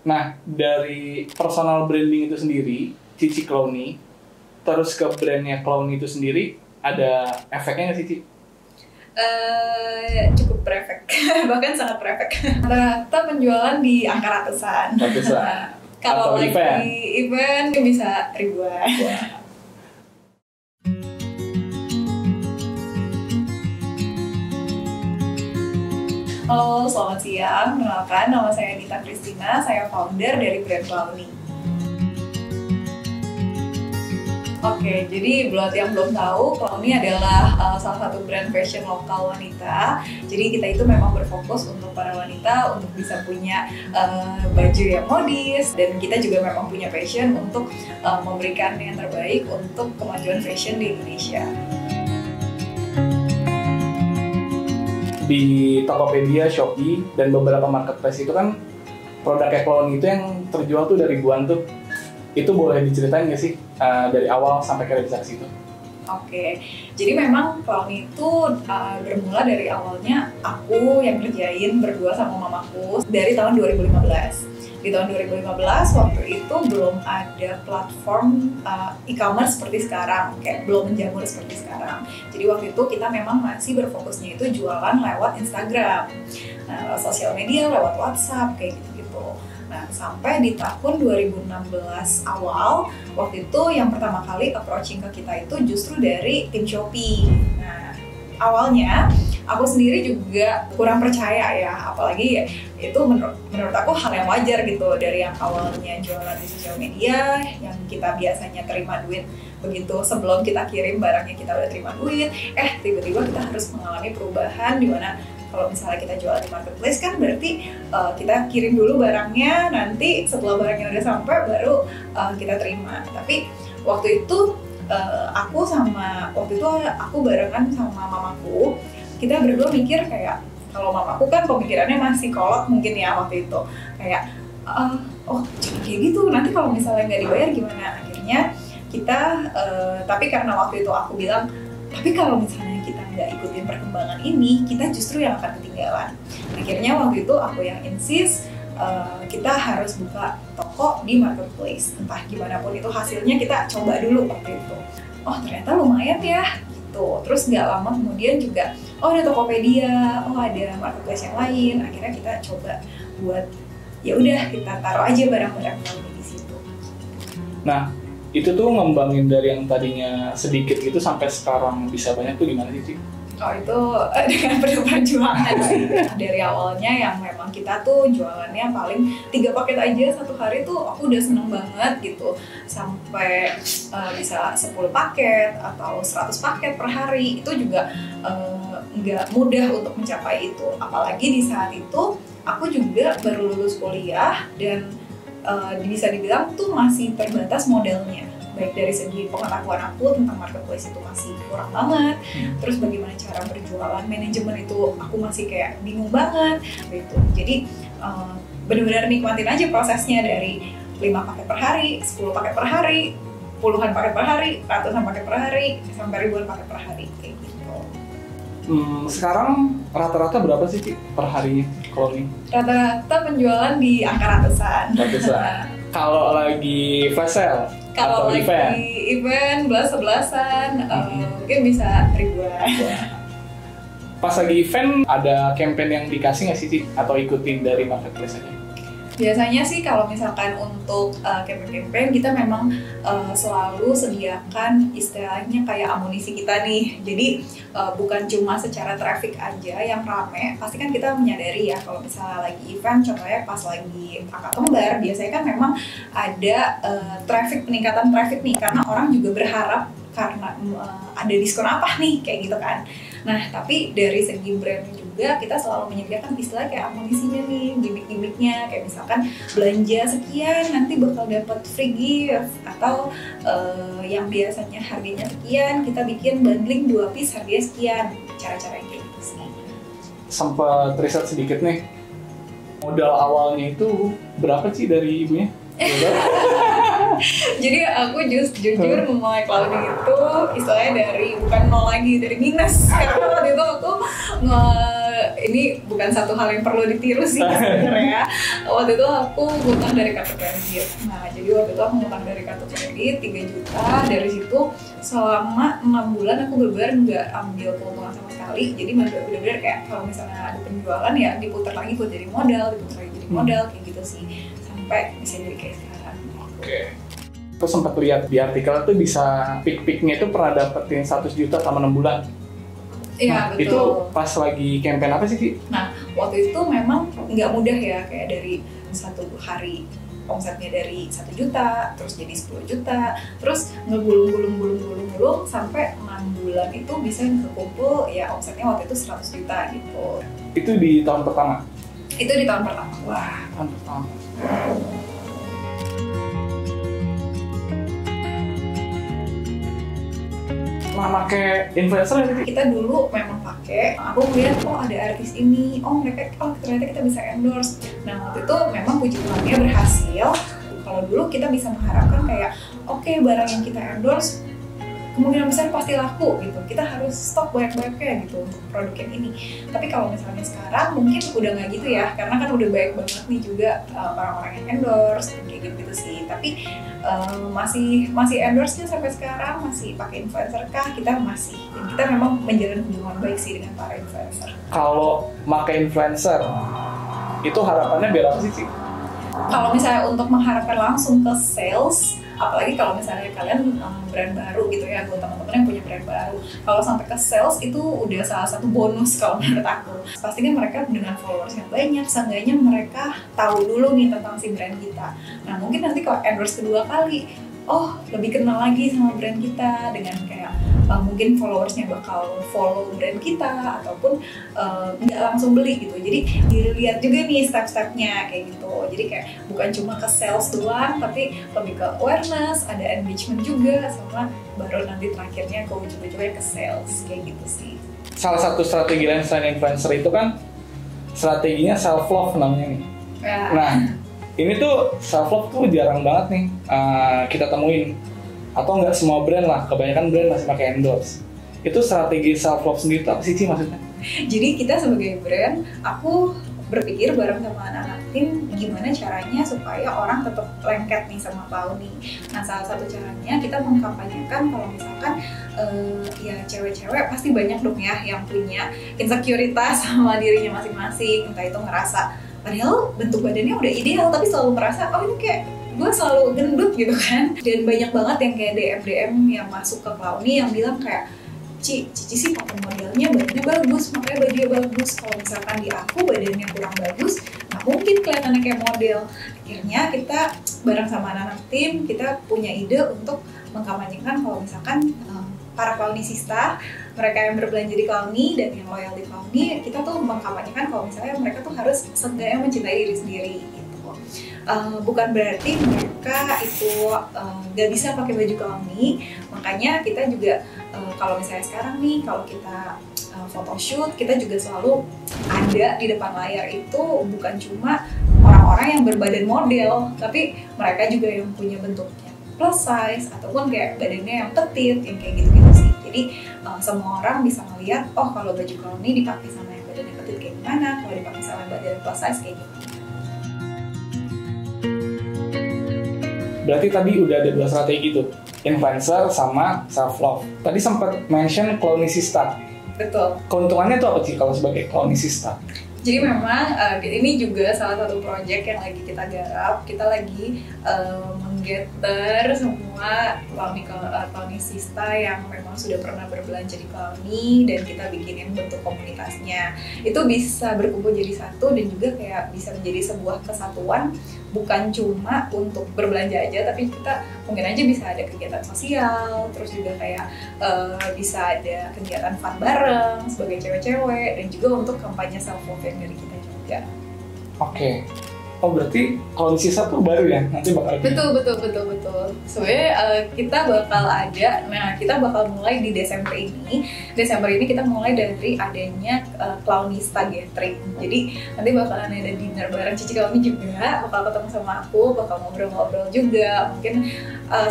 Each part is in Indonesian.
Nah, dari personal branding itu sendiri, Cici Clowny, terus ke brandnya Clowny itu sendiri, ada efeknya nggak sih, Cici? Cukup berefek, bahkan sangat berefek. Rata-rata penjualan di angka ratusan. Kalau lagi event bisa ribuan. Wah. Halo, selamat siang. Kenalkan, nama saya Nita Christina. Saya founder dari brand Clowny. Oke, jadi buat yang belum tahu, Clowny adalah salah satu brand fashion lokal wanita. Jadi kita itu memang berfokus untuk para wanita untuk bisa punya baju yang modis, dan kita juga memang punya passion untuk memberikan yang terbaik untuk kemajuan fashion di Indonesia. Di Tokopedia, Shopee, dan beberapa marketplace itu kan produknya Clowny itu yang terjual tuh dari ribuan tuh. Itu boleh diceritain nggak sih dari awal sampai ke realisasi itu? Oke, jadi memang Clowny itu bermula dari awalnya aku yang kerjain berdua sama mamaku dari tahun 2015. Di tahun 2015 waktu itu belum ada platform e-commerce seperti sekarang, kayak belum menjamur seperti sekarang. Jadi waktu itu kita memang masih berfokusnya itu jualan lewat Instagram, lewat sosial media, lewat WhatsApp, kayak gitu-gitu. Nah, sampai di tahun 2016 awal, waktu itu yang pertama kali approaching ke kita itu justru dari tim Shopee. Nah, awalnya aku sendiri juga kurang percaya ya, apalagi ya, itu menurut aku hal yang wajar gitu, dari yang awalnya jualan di sosial media yang kita biasanya terima duit begitu sebelum kita kirim barangnya kita udah terima duit, tiba-tiba kita harus mengalami perubahan di mana kalau misalnya kita jual di marketplace kan berarti kita kirim dulu barangnya, nanti setelah barangnya udah sampai baru kita terima. Tapi waktu itu aku barengan sama mamaku, kita berdua mikir kayak, kalau mamaku kan pemikirannya masih kolot mungkin ya waktu itu, kayak jangan kayak gitu, nanti kalau misalnya nggak dibayar gimana. Akhirnya kita tapi karena waktu itu aku bilang, tapi kalau misalnya kita nggak ikutin perkembangan ini, kita justru yang akan ketinggalan. Akhirnya waktu itu aku yang insist kita harus buka toko di marketplace, entah gimana pun itu hasilnya, kita coba dulu waktu itu. Oh ternyata lumayan ya gitu. Terus nggak lama kemudian juga ada Tokopedia, ada marketplace yang lain. Akhirnya kita coba buat, ya udah kita taruh aja barang-barang kami di situ. Nah, itu tuh ngembangin dari yang tadinya sedikit gitu sampai sekarang bisa banyak tuh gimana sih? Oh itu dengan penuh perjuangan sih. Dari awalnya yang memang kita tuh jualannya paling 3 paket aja satu hari tuh aku udah seneng banget gitu. Sampai bisa 10 paket atau 100 paket per hari, itu juga nggak mudah untuk mencapai itu. Apalagi di saat itu aku juga baru lulus kuliah dan bisa dibilang tuh masih terbatas modalnya. Baik dari segi pengetahuan aku tentang marketplace itu masih kurang banget, terus bagaimana cara berjualan, manajemen itu aku masih kayak bingung banget gitu. Jadi benar-benar nikmatin aja prosesnya, dari 5 paket per hari, 10 paket per hari, puluhan paket per hari, ratusan paket per hari, sampai ribuan paket per hari kayak gitu. Sekarang rata-rata berapa sih per harinya Clowny? Rata-rata penjualan di angka ratusan. Kalau lagi flash sale? Kalau lagi event belas-belasan, mungkin bisa ribuan. Pas lagi event ada campaign yang dikasih nggak sih, atau ikutin dari marketplace aja? Biasanya sih kalau misalkan untuk campaign kita memang selalu sediakan istilahnya kayak amunisi kita nih. Jadi bukan cuma secara traffic aja yang rame, pasti kan kita menyadari ya kalau misalnya lagi event, contohnya pas lagi angka kembar, biasanya kan memang ada peningkatan traffic nih, karena orang juga berharap karena ada diskon apa nih kayak gitu kan. Nah tapi dari segi brand juga kita selalu menyediakan istilah kayak amunisinya nih, gimmick-gimmicknya, kayak misalkan belanja sekian nanti bakal dapat free gift, atau yang biasanya harganya sekian kita bikin bundling 2 piece harganya sekian, cara-cara yang kayak gitu sih. Sempat riset sedikit nih, modal awalnya itu berapa sih dari ibunya? Jadi aku jujur memulai Clowny itu istilahnya dari bukan nol lagi, dari minus. Karena waktu itu aku ini bukan satu hal yang perlu ditiru sih sebenarnya. Waktu itu aku ngutang dari kartu kredit. Nah, jadi waktu itu aku ngutang dari kartu kredit 3 juta. Dari situ selama 6 bulan aku benar-benar nggak ambil keuntungan sama sekali. Jadi benar-benar kayak kalau misalnya ada penjualan ya diputar lagi buat jadi modal, diputar lagi jadi modal kayak gitu sih. Sampai bisa jadi kayak sekarang. Oke. Terus sempat lihat di artikel itu bisa peak-peaknya itu pernah dapetin 100 juta selama 6 bulan. Iya, betul. Itu pas lagi campaign apa sih, Ki? Nah, waktu itu memang nggak mudah ya, kayak dari satu hari omsetnya dari 1 juta, terus jadi 10 juta, terus ngegulung sampai 6 bulan itu bisa kekumpul ya omsetnya waktu itu 100 juta gitu. Itu di tahun pertama? Itu di tahun pertama. Wah, tahun pertama. Pernah pakai influencer nggak sih? Kita dulu memang pakai, aku ngeliat oh ada artis ini, ternyata kita bisa endorse. Nah waktu itu memang puji Tuhannya berhasil. Kalau dulu kita bisa mengharapkan kayak oke, barang yang kita endorse kemungkinan besar pasti laku gitu. Kita harus stok banyak-banyaknya gitu untuk produk yang ini. Tapi kalau misalnya sekarang mungkin udah nggak gitu ya, karena kan udah banyak banget nih juga orang-orang yang endorse kayak gitu sih. Tapi masih endorse-nya sampai sekarang, masih pakai influencer kah? Kita masih. Dan kita memang menjalin hubungan baik sih dengan para influencer. Kalau pakai influencer, itu harapannya biar apa sih? Kalau misalnya untuk mengharapkan langsung ke sales, apalagi kalau misalnya kalian brand baru gitu ya, buat teman-teman yang punya brand baru, kalau sampai ke sales itu udah salah satu bonus kalau menurut aku. Pastinya mereka dengan followers yang banyak, seenggaknya mereka tahu dulu nih tentang si brand kita. Nah mungkin nanti kalau endorse kedua kali, oh lebih kenal lagi sama brand kita dengan kayak mungkin followersnya bakal follow brand kita ataupun nggak langsung beli gitu. Jadi dilihat juga nih step-stepnya kayak gitu. Jadi kayak bukan cuma ke sales doang, tapi lebih ke awareness, ada engagement juga, sama baru nanti terakhirnya ke ujung-ujungnya ke sales kayak gitu sih. Salah satu strategi lain selain influencer itu kan strateginya self love namanya nih. Ya. Nah ini tuh self love tuh jarang banget nih kita temuin. Atau nggak semua brand lah, kebanyakan brand masih pakai endorse. Itu strategi self love sendiri tuh apa sih maksudnya? Jadi kita sebagai brand, aku berpikir bareng sama anak-anak tim gimana caranya supaya orang tetap lengket nih sama Clowny. Nah salah satu caranya kita mengkampanyekan kalau misalkan ya cewek-cewek pasti banyak dong ya yang punya insekuritas sama dirinya masing-masing, entah itu ngerasa padahal bentuk badannya udah ideal tapi selalu merasa oh ini kayak gue selalu gendut gitu kan. Dan banyak banget yang kayak DM yang masuk ke Clowny yang bilang kayak Cici sih pakai modelnya badannya bagus, makanya bajunya bagus. Kalau misalkan di aku badannya kurang bagus, nggak mungkin kelihatannya kayak model. Akhirnya kita bareng sama anak-anak tim, kita punya ide untuk mengkampanyekan kalau misalkan para Clownisista, mereka yang berbelanja di Clowny dan yang loyal di Clowny, kita tuh mengkampanyekan kalau misalnya mereka tuh harus seenggaknya mencintai diri sendiri gitu. Bukan berarti mereka itu nggak bisa pakai baju Clowny, makanya kita juga kalau misalnya sekarang nih kalau kita photoshoot, kita juga selalu ada di depan layar itu bukan cuma orang-orang yang berbadan model, tapi mereka juga yang punya bentuknya plus size ataupun kayak badannya yang petit, yang kayak gitu-gitu sih. Jadi semua orang bisa melihat oh kalau baju Clowny dipakai sama yang badannya petit kayak gimana, kalau dipakai sama yang badannya plus size kayak gimana. Berarti tadi udah ada 2 strategi tuh, influencer sama self love. Tadi sempat mention Clownisista. Betul. Keuntungannya tuh apa sih kalau sebagai Clownisista? Jadi memang ini juga salah satu proyek yang lagi kita garap. Kita lagi menggather semua Clownisista yang memang sudah pernah berbelanja di Clowny dan kita bikinin bentuk komunitasnya. Itu bisa berkumpul jadi satu dan juga kayak bisa menjadi sebuah kesatuan, bukan cuma untuk berbelanja aja, tapi kita mungkin aja bisa ada kegiatan sosial, terus juga kayak bisa ada kegiatan fun bareng sebagai cewek-cewek dan juga untuk kampanye self love dari kita juga. Oke. Oh berarti kalau sisa tuh baru ya? Nanti bakal Betul. Sebenarnya kita bakal mulai di Desember ini. Desember ini kita mulai dari adanya Clownista Gathering. Jadi nanti bakalan ada dinner bareng Cici Clowny juga, bakal ketemu sama aku, bakal ngobrol-ngobrol juga, mungkin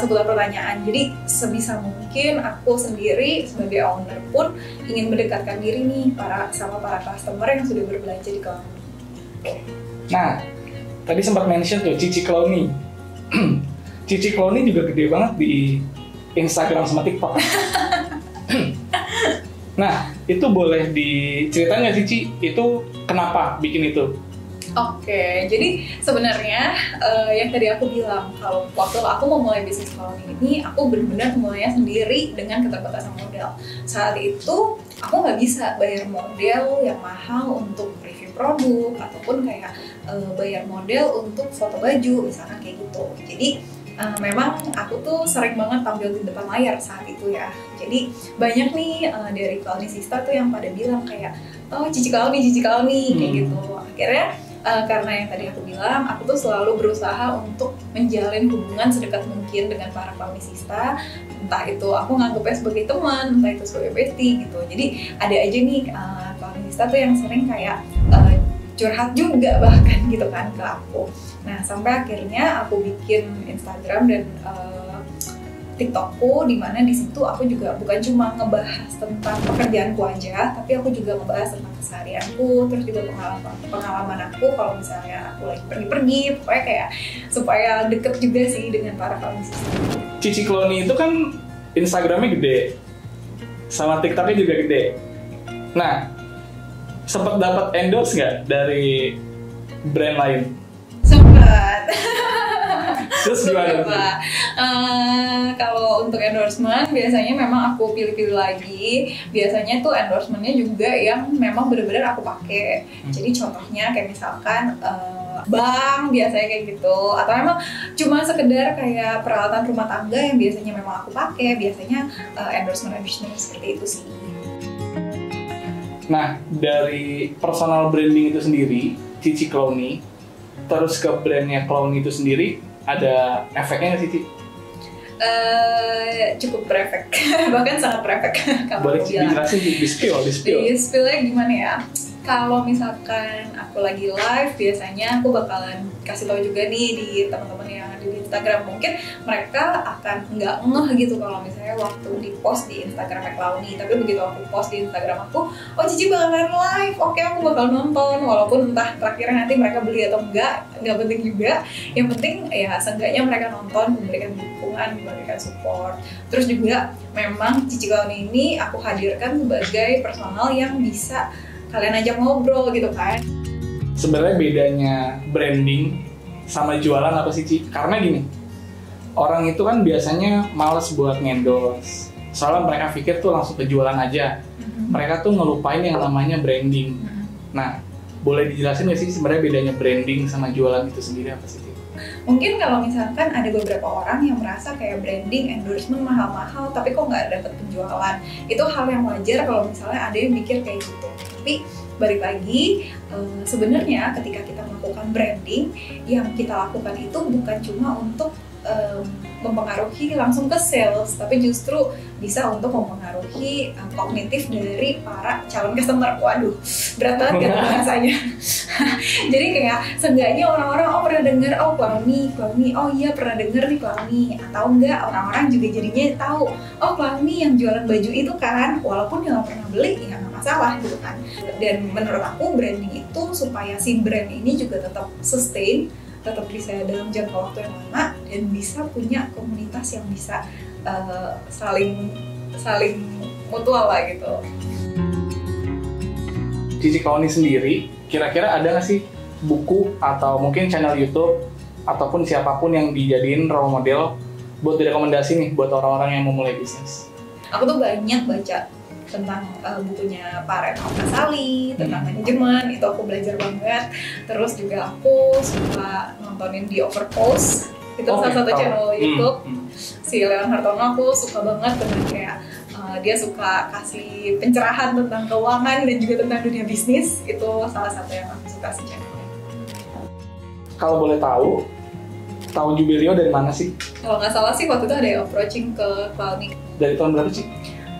seputar pertanyaan. Jadi sebisa mungkin aku sendiri sebagai owner pun ingin mendekatkan diri nih sama para customer yang sudah berbelanja di Clowny. Nah, tadi sempat mention tuh Cici Clowny. Cici Clowny juga gede banget di Instagram sama TikTok. Nah, itu boleh diceritain nggak Cici? Itu kenapa bikin itu? Oke, jadi sebenarnya yang tadi aku bilang, kalau waktu aku mau mulai bisnis Clowny ini, aku benar-benar mulainya sendiri dengan keterbatasan modal. Saat itu aku nggak bisa bayar model yang mahal untuk review produk ataupun kayak bayar model untuk foto baju, misalkan kayak gitu. Jadi memang aku tuh sering banget tampil di depan layar saat itu ya. Jadi banyak nih dari Clownisista tuh yang pada bilang kayak, oh Cici Clowny kayak gitu. Akhirnya karena yang tadi aku bilang, aku tuh selalu berusaha untuk menjalin hubungan sedekat mungkin dengan para Clownisista. Entah itu aku nganggapnya sebagai teman, entah itu sebagai bestie gitu. Jadi ada aja nih Clownisista tuh yang sering kayak curhat juga bahkan gitu kan ke aku. Nah sampai akhirnya aku bikin Instagram dan TikTokku, dimana di situ aku juga bukan cuma ngebahas tentang pekerjaanku aja, tapi aku juga ngebahas tentang keseharianku, terus juga pengalaman aku kalau misalnya aku lagi pergi-pergi, pokoknya kayak supaya deket juga sih dengan para Clownisista. Cici Clowny itu kan Instagramnya gede, sama TikToknya juga gede. Nah, sempat dapat endorse nggak dari brand lain? Sempat. Terus gimana? Kalau untuk endorsement biasanya memang aku pilih-pilih lagi. Biasanya tuh endorsementnya juga yang memang benar-benar aku pakai. Jadi contohnya kayak misalkan bank biasanya kayak gitu, atau memang cuma sekedar kayak peralatan rumah tangga yang biasanya memang aku pakai. Biasanya endorsement seperti itu sih. Nah, dari personal branding itu sendiri, Cici Clowny, terus ke brandnya Clowny itu sendiri, ada efeknya nggak sih, Cici? Cukup berefek, bahkan sangat berefek. Boleh dijelasin, di spill-nya gimana ya? Kalau misalkan aku lagi live, biasanya aku bakalan kasih tahu juga nih di teman-teman yang ada di Instagram. Mungkin mereka akan nggak ngeh gitu kalau misalnya waktu di post di Instagram Clowny, tapi begitu aku post di Instagram aku, oh Cici bakalan live, oke aku bakal nonton, walaupun entah terakhirnya nanti mereka beli atau enggak penting juga. Yang penting ya seenggaknya mereka nonton, memberikan dukungan, memberikan support. Terus juga memang Cici Clowny ini aku hadirkan sebagai personal yang bisa kalian ajak ngobrol gitu kan. Sebenarnya bedanya branding sama jualan apa sih, Ci? Karena gini, orang itu kan biasanya males buat ngendorse. Soalnya mereka pikir tuh langsung ke jualan aja. Mereka tuh ngelupain yang namanya branding. Nah, boleh dijelasin nggak sih sebenarnya bedanya branding sama jualan itu sendiri apa sih, Ci? Mungkin kalau misalkan ada beberapa orang yang merasa kayak branding, endorsement mahal-mahal, tapi kok nggak dapat penjualan. Itu hal yang wajar kalau misalnya ada yang mikir kayak gitu. Tapi balik lagi, sebenarnya ketika kita melakukan branding, yang kita lakukan itu bukan cuma untuk mempengaruhi langsung ke sales, tapi justru bisa untuk mempengaruhi kognitif dari para calon customer. Waduh, berat banget kan bahasanya. Jadi kayak seenggaknya orang-orang pernah dengar Clowny, oh iya pernah dengar nih Clowny, atau enggak orang-orang juga jadinya tahu Clowny yang jualan baju itu kan, walaupun dia nggak pernah beli ya nggak masalah gitu kan. Dan menurut aku branding itu supaya si brand ini juga tetap sustain, tetap bisa dalam jangka waktu yang lama dan bisa punya komunitas yang bisa saling mutual lah gitu. Cici Clowny sendiri, kira-kira ada nggak sih buku atau mungkin channel YouTube ataupun siapapun yang dijadiin role model buat direkomendasi nih buat orang-orang yang mau mulai bisnis? Aku tuh banyak baca tentang bukunya Pak Ren Alkasali, tentang manajemen, itu aku belajar banget. Terus juga aku suka nontonin The Overpost, itu salah satu channel YouTube. Si Leon Hartono aku suka banget dengan kayak dia suka kasih pencerahan tentang keuangan dan juga tentang dunia bisnis. Itu salah satu yang aku suka sih channelnya. kalau boleh tahu Jubileo dari mana sih? Kalau nggak salah sih waktu itu ada yang approaching ke Cloudney. Dari tahun berapa sih?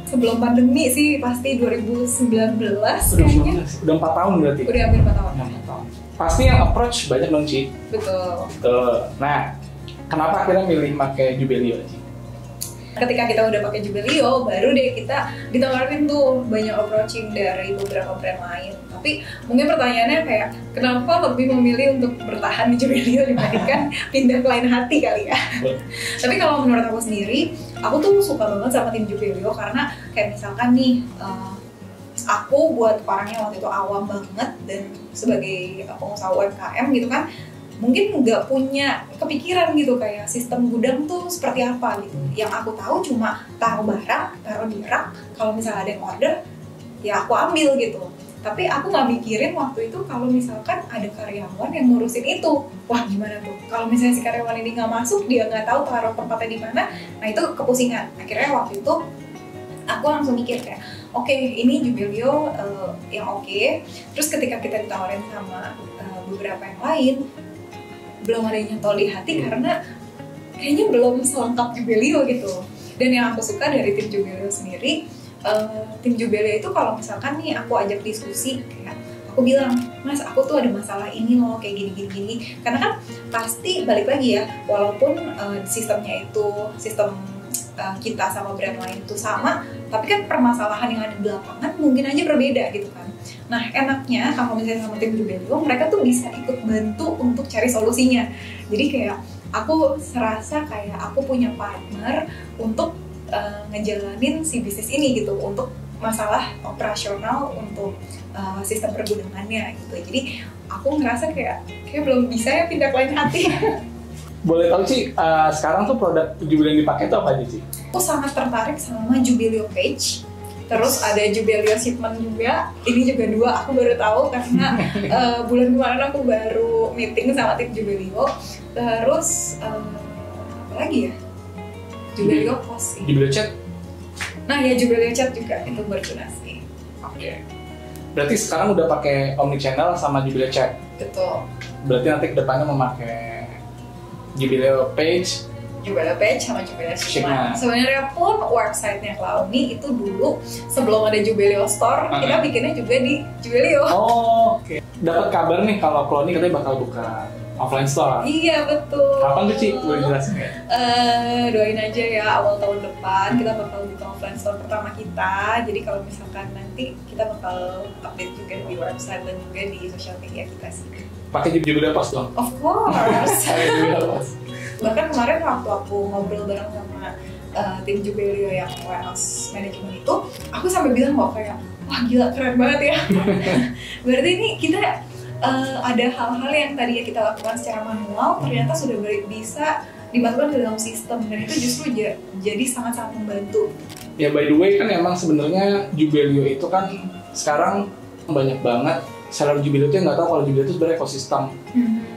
Sebelum pandemi sih, pasti 2019 kayaknya. Udah 4 tahun berarti? Udah hampir 4 tahun. Udah 4 tahun. Pasti yang approach banyak dong, Ci? Betul. Betul. Nah, kenapa akhirnya milih pakai Jubileo, Ci? Ketika kita udah pakai Jubileo, baru deh kita ditawarin tuh banyak approaching dari beberapa brand lain. Tapi mungkin pertanyaannya kayak, kenapa lebih memilih untuk bertahan di Jubileo dibandingkan pindah ke lain hati kali ya? Tapi kalau menurut aku sendiri, aku tuh suka banget sama tim Jubileo karena kayak misalkan nih, aku buat orangnya waktu itu awam banget dan sebagai pengusaha UMKM gitu kan, mungkin nggak punya kepikiran gitu kayak sistem gudang tuh seperti apa gitu. Yang aku tahu cuma taruh barang, taruh di rak, kalau misalnya ada yang order, ya aku ambil gitu. Tapi aku nggak mikirin waktu itu kalau misalkan ada karyawan yang ngurusin itu. Wah gimana tuh? Kalau misalnya si karyawan ini nggak masuk, dia nggak tahu taruh tempatnya di mana, nah itu kepusingan. Akhirnya waktu itu aku langsung mikir kayak, oke, ini Jubileo yang oke. Terus ketika kita ditawarin sama beberapa yang lain, belum ada yang nyantol di hati karena kayaknya belum selengkap Jubileo gitu. Dan yang aku suka dari tim Jubileo sendiri, tim Jubileo itu kalau misalkan nih aku ajak diskusi kayak aku bilang, Mas aku tuh ada masalah ini loh kayak gini. Karena kan pasti balik lagi ya, walaupun sistemnya itu sistem kita sama brand lain itu sama, tapi kan permasalahan yang ada di lapangan mungkin aja berbeda gitu kan. Nah enaknya kalau misalnya sama tim Jubileo, mereka tuh bisa ikut bantu untuk cari solusinya. Jadi kayak aku serasa kayak aku punya partner untuk ngejalanin si bisnis ini gitu, untuk masalah operasional, untuk sistem pergudangannya gitu. Jadi aku ngerasa kayak belum bisa ya pindah ke lain hati. Boleh tahu sih, sekarang tuh produk Jubileo yang dipakai itu apa aja sih? Aku sangat tertarik sama Jubileo Page. Terus ada Jubileo Shipment juga. Ini juga 2 aku baru tahu karena bulan kemarin aku baru meeting sama tim Jubileo. Terus apa lagi ya? Jubileo Post sih. Jubileo Chat? Nah ya Jubileo Chat juga itu berdonasi. Oke. Berarti sekarang udah pakai Omnichannel sama Jubileo Chat? Betul. Berarti nanti kedepannya memakai Jubileo Page, Jubileo Page sama Jubileo Shipment. Shipment. Sebenarnya pun websitenya Cloudney itu dulu sebelum ada Jubileo Store, kita bikinnya juga di Jubileo. Oh, oke. Dapat kabar nih kalau Cloudney katanya bakal buka offline store. Iya betul. Kapan tuh Ci? Boleh jelasin nggak? Doain aja ya awal tahun depan kita bakal buka offline store pertama kita. Jadi kalau misalkan nanti kita bakal update juga di website dan juga di sosial media kita sih. Pakai Jubileo Post dong? Of course. Pakai Jubileo Post. Bahkan kemarin waktu aku ngobrol bareng sama tim Jubileo yang warehouse management itu, aku sampai bilang kok kayak, wah gila keren banget ya. Berarti ini kita ada hal-hal yang tadi kita lakukan secara manual, ternyata sudah bisa dimasukkan ke dalam sistem, dan itu justru jadi sangat-sangat membantu. Ya by the way kan emang sebenarnya Jubileo itu kan sekarang banyak banget seller Jubileo itu yang nggak tahu kalau Jubileo itu sebenarnya ekosistem,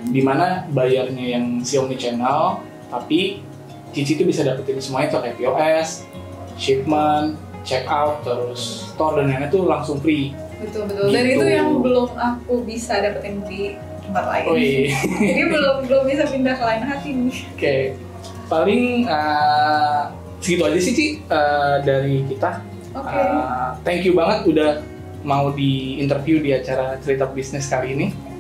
dimana bayarnya yang si Omnichannel, tapi Cici itu bisa dapetin semua itu kayak POS, shipment, checkout, terus store dan lain-lain itu langsung free. Betul. Dan Gitu. itu yang belum aku bisa dapetin di tempat lain. Oh iya. Jadi belum bisa pindah ke lain hati nih. Oke, paling segitu aja sih Ci dari kita. Oke. Thank you banget udah mau di interview di acara Cerita Bisnis kali ini.